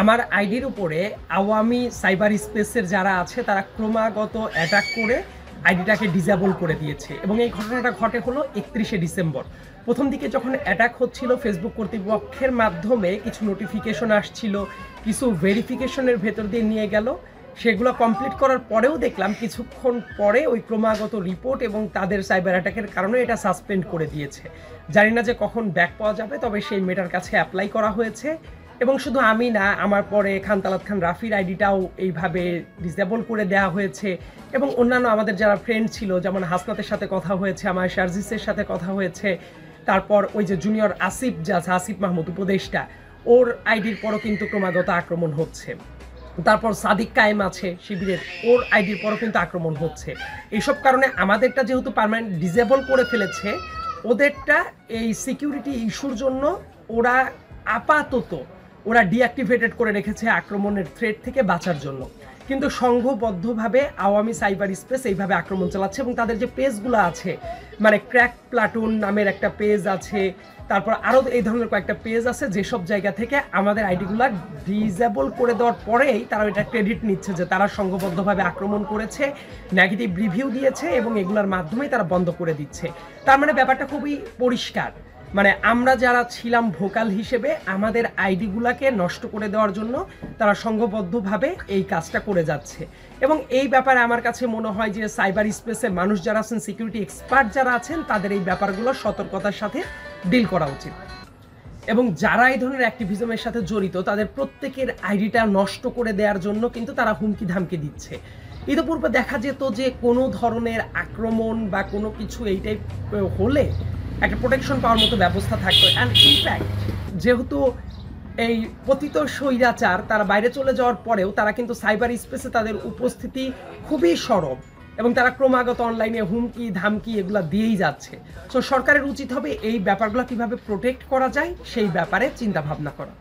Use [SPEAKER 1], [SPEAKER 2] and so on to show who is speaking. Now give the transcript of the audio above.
[SPEAKER 1] আমার আইডির উপরে আওয়ামী সাইবার স্পেসের যারা আছে তারা ক্রমাগত অ্যাটাক করে আইডিটাকে ডিসেবল করে দিয়েছে এবং এই ঘটনাটা ঘটে হলো 31শে ডিসেম্বর। প্রথম দিকে যখন অ্যাটাক হচ্ছিল ফেসবুক কর্তৃপক্ষের মাধ্যমে কিছু নোটিফিকেশন আসছিল, কিছু ভেরিফিকেশনের ভেতর দিয়ে নিয়ে গেল, সেগুলো কমপ্লিট করার পরেও দেখলাম কিছুক্ষণ পরে ওই ক্রমাগত রিপোর্ট এবং তাদের সাইবার অ্যাটাকের কারণে এটা সাসপেন্ড করে দিয়েছে। জানি না যে কখন ব্যাক পাওয়া যাবে, তবে সেই মেটার কাছে অ্যাপ্লাই করা হয়েছে এবং শুধু আমি না, আমার পরে খান তালাত খান রাফির আইডিটাও এইভাবে ডিসেবল করে দেওয়া হয়েছে এবং অন্যান্য আমাদের যারা ফ্রেন্ড ছিল, যেমন হাসনাতের সাথে কথা হয়েছে, আমার শারজিসের সাথে কথা হয়েছে, তারপর ওই যে জুনিয়র আসিফ যা আছে, আসিফ মাহমুদ উপদেষ্টা, ওর আইডির পরও কিন্তু ক্রমাগত আক্রমণ হচ্ছে। তারপর সাদিক কায়েম আছে শিবিরের, ওর আইডির পরও কিন্তু আক্রমণ হচ্ছে। এইসব কারণে আমাদেরটা যেহেতু পার্মানেন্ট ডিসেবল করে ফেলেছে, ওদেরটা এই সিকিউরিটি ইস্যুর জন্য ওরা আপাতত ডিঅ্যাক্টিভেটেড করে রেখেছে আক্রমণের থ্রেট থেকে বাঁচার জন্য। কিন্তু সংঘবদ্ধভাবে আওয়ামী সাইবার স্পেস এইভাবে আক্রমণ চালাচ্ছে এবং তাদের যে পেজগুলো আছে, মানে ক্র্যাক প্লাটুন নামের একটা পেজ আছে, তারপর আরও এই ধরনের কয়েকটা পেজ আছে, যেসব জায়গা থেকে আমাদের আইডিগুলো ডিসেবল করে দেওয়ার পরেই তারা এটা ক্রেডিট নিচ্ছে যে তারা সংঘবদ্ধভাবে আক্রমণ করেছে, নেগেটিভ রিভিউ দিয়েছে এবং এগুলোর মাধ্যমেই তারা বন্ধ করে দিচ্ছে। তার মানে ব্যাপারটা খুবই পরিষ্কার, মানে আমরা যারা ছিলাম ভোকাল হিসেবে আমাদের আইডিগুলোকে নষ্ট করে দেওয়ার জন্য তারা সংঘবদ্ধভাবে এই কাজটা করে যাচ্ছে। এবং এই ব্যাপারে আমার কাছে মনে হয় যে সাইবার স্পেসে মানুষ যারা আছেন, সিকিউরিটি এক্সপার্ট যারা আছেন, তাদের এই ব্যাপারগুলো সতর্কতার সাথে ডিল করা উচিত। এবং যারা এই ধরনের অ্যাক্টিভিজমের সাথে জড়িত তাদের প্রত্যেকের আইডিটা নষ্ট করে দেওয়ার জন্য কিন্তু তারা হুমকি ধামকি দিচ্ছে। ইতিপূর্বে দেখা যেত যে কোনো ধরনের আক্রমণ বা কোনো কিছু এই টাইপ হলে একটা প্রোটেকশন পাওয়ার মতো ব্যবস্থা থাকতো। অ্যান্ড ইনফ্যাক্ট যেহেতু এই পতিত স্বৈরাচার তারা বাইরে চলে যাওয়ার পরেও তারা কিন্তু সাইবার স্পেসে তাদের উপস্থিতি খুবই সরব এবং তারা ক্রমাগত অনলাইনে হুমকি ধামকি এগুলো দিয়েই যাচ্ছে। সো সরকারের উচিত হবে এই ব্যাপারগুলো কিভাবে প্রোটেক্ট করা যায় সেই ব্যাপারে চিন্তা ভাবনা করা।